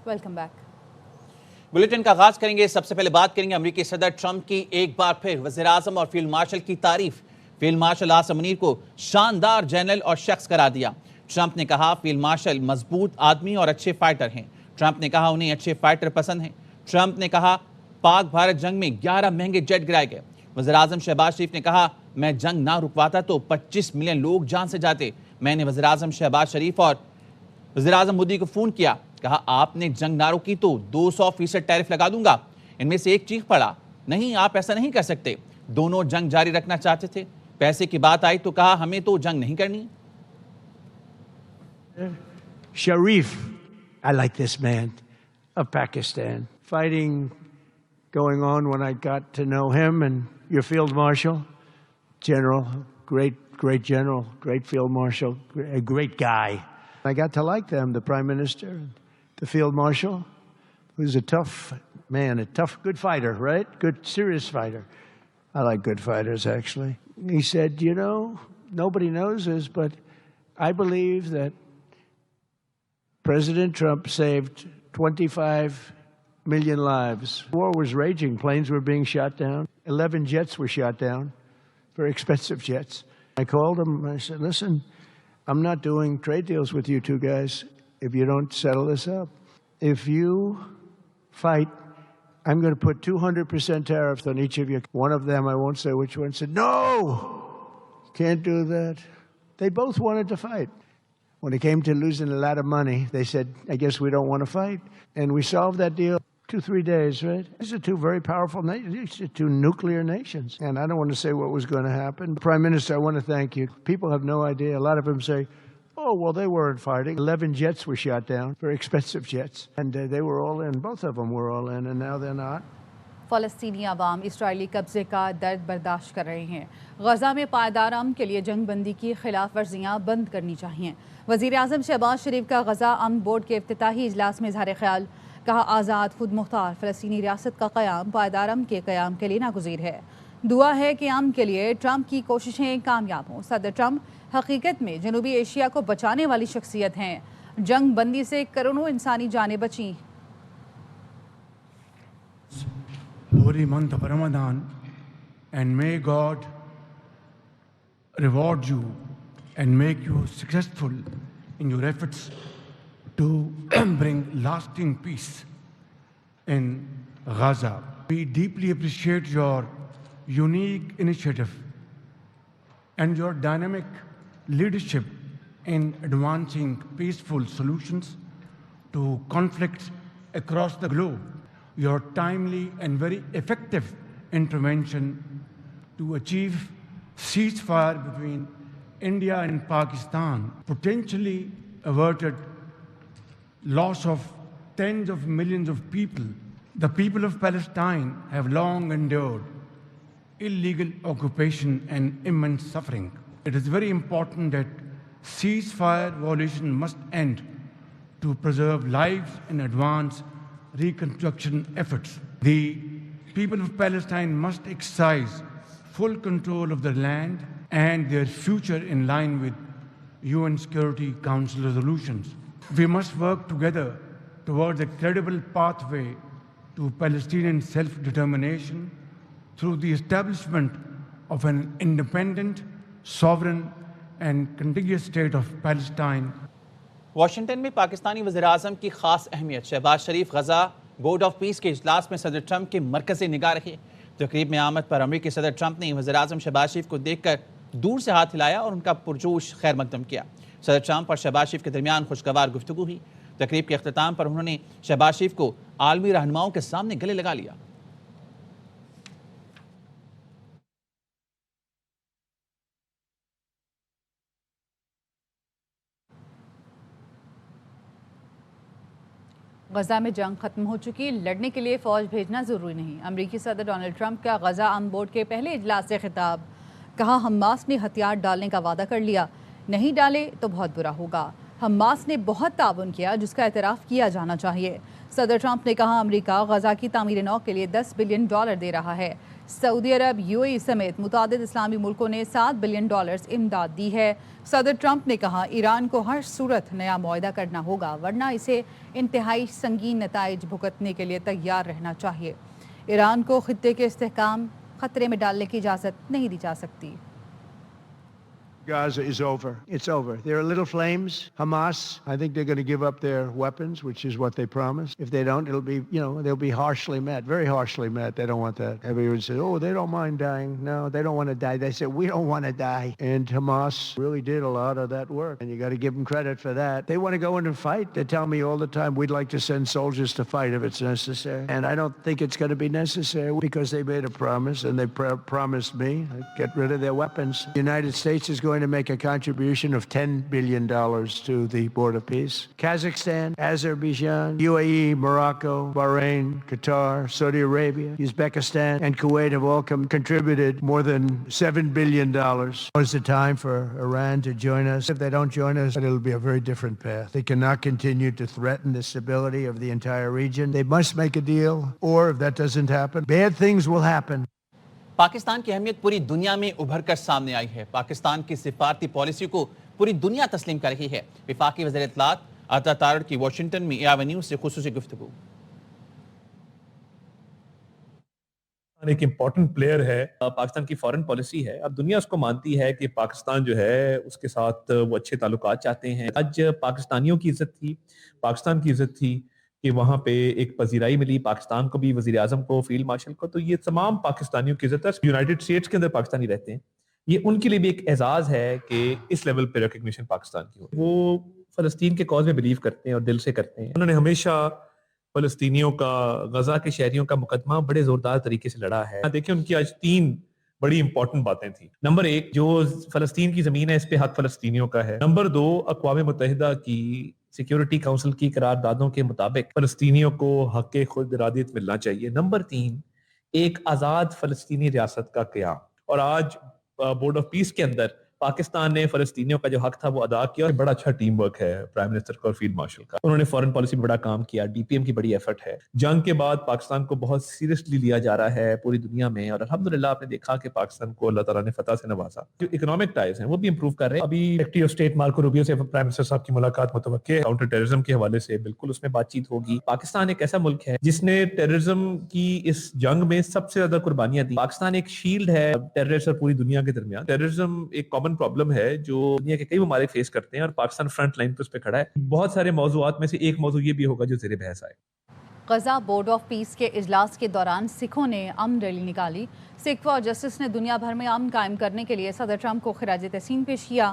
Welcome back. Bulletin کا آغاز کریں گے۔ سب سے پہلے بات کریں گے امریکی صدر ٹرمپ کی۔ ایک بار پھر وزیر اعظم اور فیلڈ مارشل کی تعریف۔ فیلڈ مارشل عاصم منیر کو شاندار جنرل اور شخص قرار دیا۔ ٹرمپ نے کہا فیلڈ مارشل مضبوط آدمی اور اچھے فائٹر ہیں۔ ٹرمپ نے کہا انہیں اچھے فائٹر پسند ہیں۔ ٹرمپ نے کہا پاک بھارت جنگ میں 11 مہنگے جیٹ گرائے گئے۔ وزیر اعظم شہباز شریف نے کہا میں جنگ نہ رکواتا تو 25 ملین لوگ جان سے جاتے۔ میں نے وزیر اعظم شہباز شریف اور وزیر اعظم مودی کو فون کیا، کہا آپ نے جنگ نہ روکی تو 200% ٹیرف لگا دوں گا۔ ان میں سے ایک چیخ پڑا نہیں آپ ایسا نہیں کر سکتے۔ دونوں جنگ جاری رکھنا چاہتے تھے۔ پیسے کی بات آئی تو کہا ہمیں تو جنگ نہیں کرنی۔ Sharif, I like this man of Pakistan. Fighting going on when I got to know him, and your field marshal, general, great general, great field marshal, a great guy. I got to like them, the prime minister, the field marshal, who's a tough man, a tough, good fighter, right? Good, serious fighter. I like good fighters, actually. He said, you know, nobody knows this, but I believe that President Trump saved 25 million lives. War was raging. Planes were being shot down. 11 jets were shot down, very expensive jets. I called him. I said, listen, I'm not doing trade deals with you two guys if you don't settle this up. If you fight, I'm going to put 200% tariffs on each of you. One of them, I won't say which one, said, no, can't do that. They both wanted to fight. When it came to losing a lot of money, they said, I guess we don't want to fight. And we solved that deal 2-3 days, right? These are two very powerful nations. These are two nuclear nations. And I don't want to say what was going to happen. Prime Minister, I want to thank you. People have no idea. A lot of them say, oh, well, they weren't fighting. 11 jets were shot down, very expensive jets. And they were all in. Both of them were all in, and now they're not. فلسطینی عوام اسرائیلی قبضے کا درد برداشت کر رہے ہیں۔ غزہ میں پائیدار امن کے لیے جنگ بندی کی خلاف ورزیاں بند کرنی چاہیے۔ وزیر اعظم شہباز شریف کا غزہ امن بورڈ کے افتتاحی اجلاس میں اظہار خیال، کہا آزاد خود مختار فلسطینی ریاست کا قیام پائیدار امن کے قیام کے لیے ناگزیر ہے۔ دعا ہے کہ امن کے لیے ٹرمپ کی کوششیں کامیاب ہوں۔ صدر ٹرمپ حقیقت میں جنوبی ایشیا کو بچانے والی شخصیت ہیں۔ جنگ بندی سے کروڑوں انسانی جانیں بچیں۔ Holy month of Ramadan, and may God reward you and make you successful in your efforts to bring lasting peace in Gaza. We deeply appreciate your unique initiative and your dynamic leadership in advancing peaceful solutions to conflicts across the globe. Your timely and very effective intervention to achieve ceasefire between India and Pakistan potentially averted loss of tens of millions of people. The people of Palestine have long endured illegal occupation and immense suffering. It is very important that ceasefire violation must end to preserve lives and advance reconstruction efforts. The people of Palestine must exercise full control of their land and their future in line with UN Security Council resolutions. We must work together towards a credible pathway to Palestinian self-determination through the establishment of an independent, sovereign and contiguous state of Palestine. Washington میں پاکستانی وزیر اعظم کی خاص اہمیت۔ شہباز شریف Gaza board of peace کے اجلاس میں صدر Trump کے مرکزی نگاہ رہے۔ تقریب میں آمد پر امریکی صدر ٹرمپ نے وزیر اعظم شہباز شریف کو دیکھ کر دور سے ہاتھ ہلایا اور ان کا پرجوش خیر مقدم کیا۔ صدر ٹرمپ اور شہباز شریف کے درمیان خوشگوار گفتگو ہوئی۔ تقریب کے اختتام پر انہوں نے شہباز شریف کو عالمی رہنماؤں کے سامنے گلے لگا لیا۔ غزہ میں جنگ ختم ہو چکی، لڑنے کے لیے فوج بھیجنا ضروری نہیں۔ امریکی صدر ڈونلڈ ٹرمپ کا غزہ امن بورڈ کے پہلے اجلاس سے خطاب، کہا حماس نے ہتھیار ڈالنے کا وعدہ کر لیا، نہیں ڈالے تو بہت برا ہوگا۔ حماس نے بہت تعاون کیا جس کا اعتراف کیا جانا چاہیے۔ صدر ٹرمپ نے کہا امریکہ غزہ کی تعمیر نو کے لیے $10 بلین دے رہا ہے۔ سعودی عرب UAE سمیت متعدد اسلامی ملکوں نے $7 بلین امداد دی ہے۔ صدر ٹرمپ نے کہا ایران کو ہر صورت نیا معاہدہ کرنا ہوگا ورنہ اسے انتہائی سنگین نتائج بھگتنے کے لیے تیار رہنا چاہیے۔ ایران کو خطے کے استحکام خطرے میں ڈالنے کی اجازت نہیں دی جا سکتی۔ Gaza is over. It's over. There are little flames. Hamas, I think they're going to give up their weapons, which is what they promised. If they don't, it'll be, they'll be harshly mad, very harshly mad. They don't want that. Everyone says, oh, they don't mind dying. No, they don't want to die. They said, we don't want to die. And Hamas really did a lot of that work. And you got to give them credit for that. They want to go in and fight. They tell me all the time, we'd like to send soldiers to fight if it's necessary. And I don't think it's going to be necessary because they made a promise and they promised me, get rid of their weapons. The United States is going to make a contribution of $10 billion to the Board of Peace. Kazakhstan, Azerbaijan, UAE, Morocco, Bahrain, Qatar, Saudi Arabia, Uzbekistan, and Kuwait have all contributed more than $7 billion. It's the time for Iran to join us. If they don't join us, it'll be a very different path. They cannot continue to threaten the stability of the entire region. They must make a deal, or if that doesn't happen, bad things will happen. Pakistan کی اہمیت پوری دنیا میں ابھر کر سامنے آئی ہے۔ پاکستان کی سفارتی پالیسی کو پوری دنیا تسلیم کر رہی ہے۔ وفاقی وزیر اطلاعات عطا تارڑ کی واشنگٹن میں AIR نیوز سے خصوصی گفتگو۔ ایک امپورٹنٹ پلیئر ہے، پاکستان کی فارن پالیسی ہے۔ اب دنیا اس کو مانتی ہے کہ پاکستان جو ہے اس کے ساتھ وہ اچھے تعلقات چاہتے ہیں۔ آج پاکستانیوں کی عزت تھی، پاکستان کی عزت تھی کہ وہاں پہ ایک پذیرائی ملی، پاکستان کو بھی، وزیر اعظم کو، فیلڈ مارشل کو، تو یہ تمام پاکستانیوں کی عزت ہے۔ یونائٹڈ اسٹیٹس کے اندر پاکستانی رہتے ہیں، یہ ان کے لیے بھی ایک اعزاز ہے کہ اس لیول پہ ریکگنیشن پاکستان کی ہو۔ وہ فلسطین کے کاز میں بلیو کرتے ہیں اور دل سے کرتے ہیں۔ انہوں نے ہمیشہ فلسطینیوں کا، غزہ کے شہریوں کا مقدمہ بڑے زوردار طریقے سے لڑا ہے۔ دیکھیں ان کی آج 3 بڑی امپورٹنٹ باتیں تھیں۔ نمبر 1، جو فلسطین کی زمین ہے اس پہ حق فلسطینیوں کا ہے۔ نمبر 2، اقوام متحدہ کی سیکیورٹی کونسل کی قراردادوں کے مطابق فلسطینیوں کو حق خود ارادیت ملنا چاہیے۔ نمبر 3، ایک آزاد فلسطینی ریاست کا قیام۔ اور آج بورڈ آف پیس کے اندر پاکستان نے فلسطینیوں کا جو حق تھا وہ ادا کیا، اور بڑا اچھا ٹیم ورک ہے پرائم منسٹر کا اور فیلڈ مارشل کا۔ انہوں نے فارن پالیسی میں بڑا کام کیا، DPM کی بڑی ایفرٹ ہے۔ جنگ کے بعد پاکستان کو بہت سیریسلی لیا جا رہا ہے پوری دنیا میں، اور الحمدللہ آپ نے دیکھا کہ پاکستان کو اللہ تعالیٰ نے فتح سے نوازا۔ جو اکنامک ٹائز ہیں وہ بھی امپروو کر رہے ہیں۔ ابھی secretary of state Marco Rubio سے پرائم منسٹر صاحب کی ملاقات متوقع ہے، کاؤنٹر ٹیررزم کے حوالے سے بالکل اس میں بات چیت ہوگی۔ پاکستان ایک ایسا ملک ہے جس نے ٹیررزم کی اس جنگ میں سب سے زیادہ قربانیاں دی۔ پاکستان ایک شیلڈ ہے ٹیررسٹ اور پوری دنیا کے درمیان۔ ٹیررزم ایک کامن پرابلم ہے جو دنیا کے کئی ممالک فیس کرتے ہیں، اور پاکستان فرنٹ لائن پہ اس پہ کھڑا ہے۔ بہت سارے موضوعات میں سے ایک موضوع یہ بھی ہوگا جو زیر بحث آئے۔ غزہ بورڈ آف پیس کے اجلاس کے دوران سکھوں نے امن ریلی نکالی۔ سکھ فار جسٹس نے دنیا بھر میں امن قائم کرنے کے لیے صدر ٹرمپ کو خراج تحسین پیش کیا۔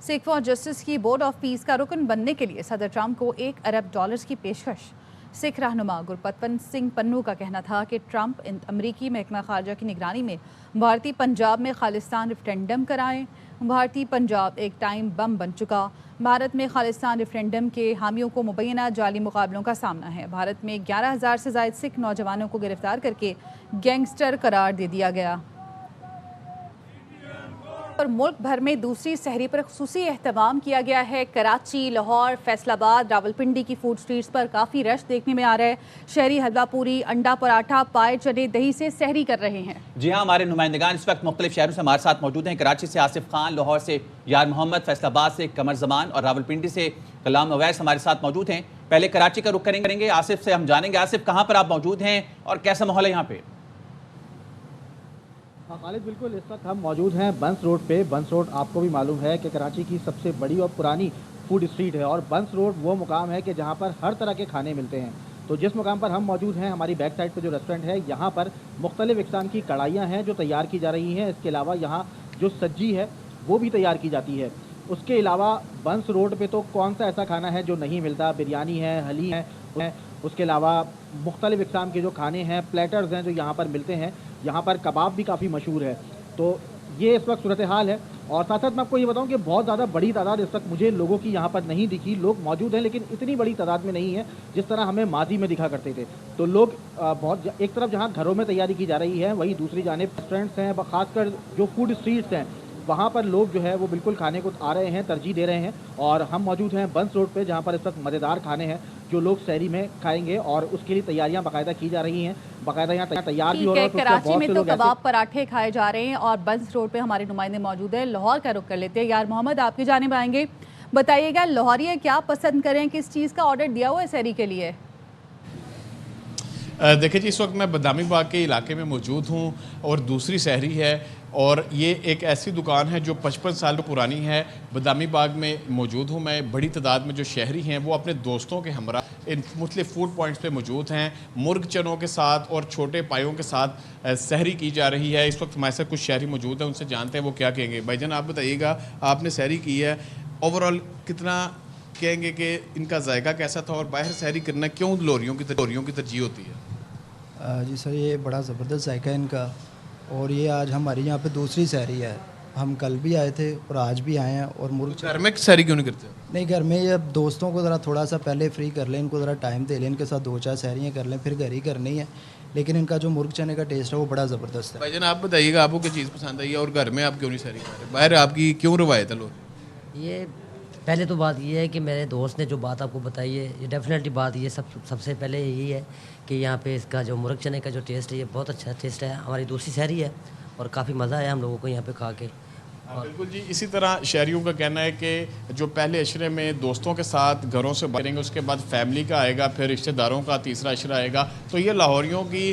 سکھ فار جسٹس کی بورڈ آف پیس کا رکن بننے کے لیے صدر ٹرمپ کو $1 ارب کی پیشکش۔ سکھ رہنما گرپتونت سنگھ پنو کا کہنا تھا کہ ٹرمپ امریکی محکمہ خارجہ کی نگرانی میں بھارتی پنجاب میں خالصتان ریفرینڈم کرائیں۔ بھارتی پنجاب ایک ٹائم بم بن چکا۔ بھارت میں خالصتان ریفرینڈم کے حامیوں کو مبینہ جعلی مقابلوں کا سامنا ہے۔ بھارت میں 11,000 سے زائد سکھ نوجوانوں کو گرفتار کر کے گینگسٹر قرار دے دیا گیا۔ اور ملک بھر میں دوسری سحری پر خصوصی اہتمام کیا گیا ہے۔ کراچی، لاہور، فیصل آباد، راولپنڈی کی فوڈ سٹریٹس پر کافی رش دیکھنے میں آ رہا ہے۔ شہری حلوہ پوری، انڈا پراٹھا، پائے چنے دہی سے سحری کر رہے ہیں۔ جی ہاں، ہمارے نمائندگان اس وقت مختلف شہروں سے ہمارے ساتھ موجود ہیں۔ کراچی سے آصف خان، لاہور سے یار محمد، فیصل آباد سے قمر زمان اور راولپنڈی سے غلام اویس ہمارے ساتھ موجود ہیں۔ پہلے کراچی کا رخ کریں گے، آصف سے ہم جانیں گے۔ آصف، کہاں پر آپ موجود ہیں اور کیسا ماحول ہے یہاں پہ؟ خالد، بالکل اس وقت ہم موجود ہیں بنس روڈ پہ۔ بنس روڈ آپ کو بھی معلوم ہے کہ کراچی کی سب سے بڑی اور پرانی فوڈ اسٹریٹ ہے، اور بنس روڈ وہ مقام ہے کہ جہاں پر ہر طرح کے کھانے ملتے ہیں۔ تو جس مقام پر ہم موجود ہیں، ہماری بیک سائڈ پہ جو ریسٹورنٹ ہے، یہاں پر مختلف اقسام کی کڑھائیاں ہیں جو تیار کی جا رہی ہیں۔ اس کے علاوہ یہاں جو سجی ہے وہ بھی تیار کی جاتی ہے۔ اس کے علاوہ بنس روڈ پہ تو کون سا ایسا کھانا ہے جو نہیں ملتا؟ بریانی ہے، حلیم ہے، اس کے علاوہ مختلف اقسام کے جو کھانے ہیں، پلیٹرز ہیں جو یہاں پر ملتے ہیں۔ یہاں پر کباب بھی کافی مشہور ہے۔ تو یہ اس وقت صورتحال ہے، اور ساتھ ساتھ میں آپ کو یہ بتاؤں کہ بہت زیادہ بڑی تعداد اس وقت مجھے لوگوں کی یہاں پر نہیں دکھی۔ لوگ موجود ہیں لیکن اتنی بڑی تعداد میں نہیں ہے جس طرح ہمیں ماضی میں دکھا کرتے تھے۔ تو لوگ بہت ایک طرف جہاں گھروں میں تیاری کی جا رہی ہے، وہی دوسری جانب ریسٹورینٹس ہیں، خاص کر جو فوڈ اسٹریٹس ہیں وہاں پر لوگ جو ہے وہ بالکل کھانے کو آ رہے ہیں, ترجیح دے رہے ہیں. اور ہم موجود ہیں بنس روڈ پہ, جہاں پر اس وقت مزیدار کھانے ہیں جو لوگ سحری میں کھائیں گے, اور اس کے لیے تیاریاں باقاعدہ کی جا رہی ہیں, باقاعدہ یہاں تیار بھی ہو رہا ہے. کراچی میں تو کباب پراٹھے کھائے جا رہے ہیں اور بنس روڈ پہ ہمارے نمائندے موجود ہیں. لاہور کا رخ کر لیتے ہیں. یار محمد, آپ کی جانب آئیں گے, بتائیے گا لاہوریے کیا پسند کریں, کس چیز کا آرڈر دیا ہوا ہے سحری کے لیے؟ دیکھیں جی, اس وقت میں بادامی باغ کے علاقے میں موجود ہوں اور دوسری سحری ہے, اور یہ ایک ایسی دکان ہے جو 55 سال پرانی ہے. بادامی باغ میں موجود ہوں میں. بڑی تعداد میں جو شہری ہیں وہ اپنے دوستوں کے ہمراہ ان مختلف فوڈ پوائنٹس پہ موجود ہیں. مرغ چنوں کے ساتھ اور چھوٹے پایوں کے ساتھ سحری کی جا رہی ہے. اس وقت ہمارے ساتھ کچھ شہری موجود ہیں, ان سے جانتے ہیں وہ کیا کہیں گے. بھائی جان, آپ بتائیے گا, آپ نے سحری کی ہے, اوورآل کتنا کہیں گے کہ ان کا ذائقہ کیسا تھا, اور باہر سحری کرنا کیوں لوریوں کی ترجیح ہوتی ہے؟ جی سر, یہ بڑا زبردست ذائقہ ہے ان کا, اور یہ آج ہماری یہاں پہ دوسری سحری ہے. ہم کل بھی آئے تھے اور آج بھی آئے ہیں. اور مرغ گھر میں سحری کیوں نہیں کرتے؟ نہیں, گھر میں یہ دوستوں کو ذرا تھوڑا سا پہلے فری کر لیں, ان کو ذرا ٹائم دے لیں, ان کے ساتھ 2-4 سحریاں کر لیں, پھر گھر ہی کرنی ہے. لیکن ان کا جو مرغ چنے کا ٹیسٹ ہے وہ بڑا زبردست ہے. بھائی جان, آپ بتائیے گا, آپ کو کیا چیز پسند آئی ہے, اور گھر میں آپ کیوں نہیں سحری کر رہے, باہر آپ کی کیوں روایت ہے لوگ؟ یہ پہلے تو بات یہ ہے کہ میرے دوست نے جو بات آپ کو بتائی ہے, یہ ڈیفینیٹلی بات یہ سب سے پہلے یہی ہے کہ یہاں پہ اس کا جو مرغ چنے کا جو ٹیسٹ ہے یہ بہت اچھا ٹیسٹ ہے. ہماری دوسری سحری ہے اور کافی مزہ آیا ہم لوگوں کو یہاں پہ کھا کے. بالکل جی, اسی طرح شہریوں کا کہنا ہے کہ جو پہلے عشرے میں دوستوں کے ساتھ گھروں سے بھریں گے, اس کے بعد فیملی کا آئے گا, پھر رشتہ داروں کا تیسرا عشرہ آئے گا. تو یہ لاہوریوں کی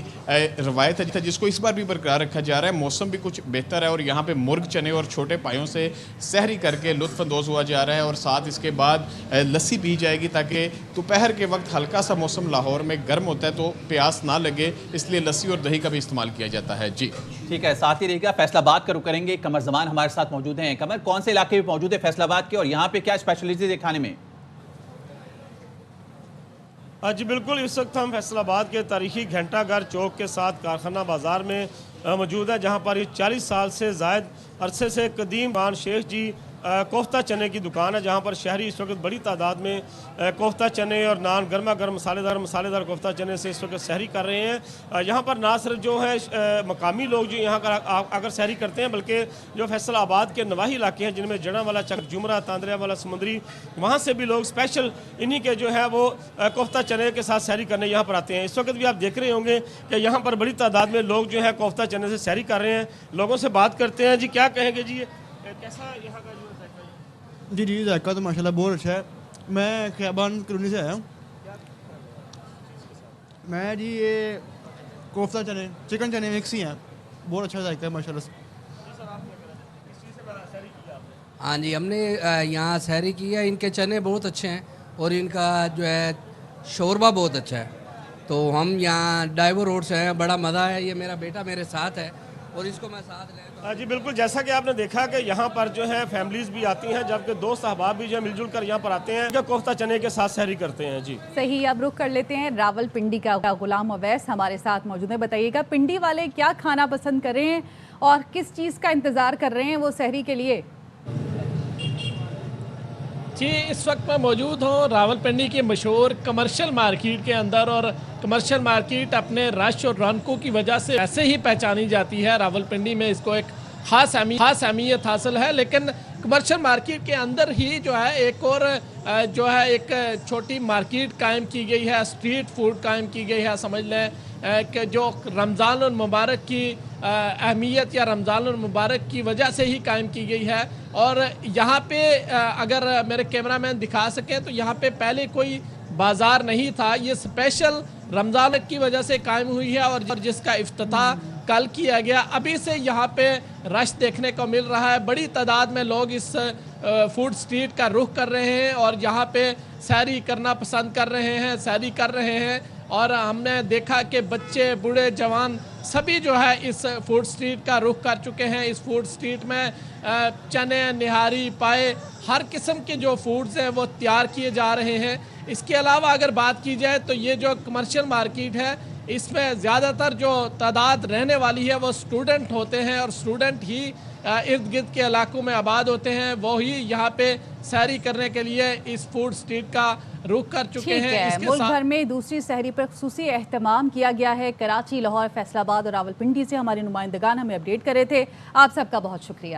روایت ہے جس کو اس بار بھی برقرار رکھا جا رہا ہے. موسم بھی کچھ بہتر ہے اور یہاں پہ مرغ چنے اور چھوٹے پایوں سے سحری کر کے لطف اندوز ہوا جا رہا ہے, اور ساتھ اس کے بعد لسی پی جائے گی, تاکہ دوپہر کے وقت ہلکا سا موسم لاہور میں گرم ہوتا ہے تو پیاس نہ لگے, اس لیے لسی اور دہی کا بھی استعمال کیا جاتا ہے. جی ٹھیک ہے, ساتھ ہی رہے گا. فیصل آباد کا رخ کریں گے. قمر زمان ہمارے ساتھ موجود ہیں. قمر, کون سے علاقے میں موجود ہے فیصل آباد کے, اور یہاں پہ کیا اسپیشلٹیز ہے کھانے میں؟ جی بالکل, اس وقت ہم فیصل آباد کے تاریخی گھنٹہ گھر چوک کے ساتھ کارخانہ بازار میں موجود ہے, جہاں پر یہ 40 سال سے زائد عرصے سے قدیم خان شیخ جی کوفتہ چنے کی دکان ہے, جہاں پر شہری اس وقت بڑی تعداد میں کوفتہ چنے اور نان گرما گرم مسالے دار کوفتہ چنے سے اس وقت سحری کر رہے ہیں. یہاں پر نہ صرف جو ہے مقامی لوگ جو یہاں اگر سحری کرتے ہیں, بلکہ جو فیصل آباد کے نواحی علاقے ہیں جن میں جڑاں والا, چک جمرہ, تاندریا والا, سمندری, وہاں سے بھی لوگ اسپیشل انہی کے جو ہے وہ کوفتہ چنے کے ساتھ سحری کرنے یہاں پر آتے ہیں. اس وقت بھی آپ دیکھ رہے ہوں گے کہ یہاں پر بڑی تعداد میں لوگ جو ہے کوفتہ چنے سے سحری کر رہے ہیں. لوگوں سے بات کرتے ہیں. جی کیا کہیں گے, جی کیسا یہاں کا جو ذائقہ ہے؟ جی ذائقہ تو ماشاءاللہ بہت اچھا ہے. میں خیابان کالونی سے آیا ہوں. میں جی یہ کوفتہ چنے, چکن چنے مکس ہی ہیں, بہت اچھا ذائقہ ہے ماشاءاللہ سے. ہاں جی, ہم نے یہاں سحری کی ہے. ان کے چنے بہت اچھے ہیں اور ان کا جو ہے شوربہ بہت اچھا ہے. تو ہم یہاں ڈائیور روڈ سے ہیں, بڑا مزہ ہے. یہ میرا بیٹا میرے ساتھ ہے اور اس کو میں ساتھ لے. جی بالکل, جیسا کہ آپ نے دیکھا کہ یہاں پر جو ہے فیملیز بھی آتی ہیں, جبکہ دوست احباب بھی جو مل جل کر یہاں پر آتے ہیں کہ کوفتہ چنے کے ساتھ سحری کرتے ہیں. جی صحیح, اب رخ کر لیتے ہیں راول پنڈی کا. غلام اویس ہمارے ساتھ موجود ہیں. بتائیے گا پنڈی والے کیا کھانا پسند کر رہے ہیں اور کس چیز کا انتظار کر رہے ہیں وہ سحری کے لیے؟ جی, اس وقت میں موجود ہوں راول پنڈی کی مشہور کمرشل مارکیٹ کے اندر, اور کمرشل مارکیٹ اپنے رش اور رونقوں کی وجہ سے ایسے ہی پہچانی جاتی ہے. راول پنڈی میں اس کو ایک خاص اہمیت حاصل ہے, لیکن کمرشل مارکیٹ کے اندر ہی جو ہے ایک اور جو ہے ایک چھوٹی مارکیٹ قائم کی گئی ہے, اسٹریٹ فوڈ قائم کی گئی ہے. سمجھ لیں کہ جو رمضان المبارک کی اہمیت یا رمضان المبارک کی وجہ سے ہی قائم کی گئی ہے. اور یہاں پہ اگر میرے کیمرہ مین دکھا سکیں تو یہاں پہ پہلے کوئی بازار نہیں تھا. یہ اسپیشل رمضان کی وجہ سے قائم ہوئی ہے اور جس کا افتتاح کل کیا گیا. ابھی سے یہاں پہ رش دیکھنے کو مل رہا ہے. بڑی تعداد میں لوگ اس فوڈ سٹریٹ کا رخ کر رہے ہیں اور یہاں پہ سحری کرنا پسند کر رہے ہیں, سحری کر رہے ہیں. اور ہم نے دیکھا کہ بچے, بوڑھے, جوان سبھی جو ہے اس فوڈ سٹریٹ کا رخ کر چکے ہیں. اس فوڈ سٹریٹ میں چنے, نہاری, پائے, ہر قسم کے جو فوڈز ہیں وہ تیار کیے جا رہے ہیں. اس کے علاوہ اگر بات کی جائے تو یہ جو کمرشل مارکیٹ ہے اس میں زیادہ تر جو تعداد رہنے والی ہے وہ اسٹوڈنٹ ہوتے ہیں, اور اسٹوڈنٹ ہی ارد گرد کے علاقوں میں آباد ہوتے ہیں. وہی یہاں پہ سحری کرنے کے لیے اس فوڈ سٹریٹ کا رخ کر چکے ہیں. ملک بھر میں دوسری سحری پر خصوصی اہتمام کیا گیا ہے. کراچی, لاہور, فیصل آباد اور راول پنڈی سے ہمارے نمائندگان ہمیں اپڈیٹ کر رہے تھے. آپ سب کا بہت شکریہ.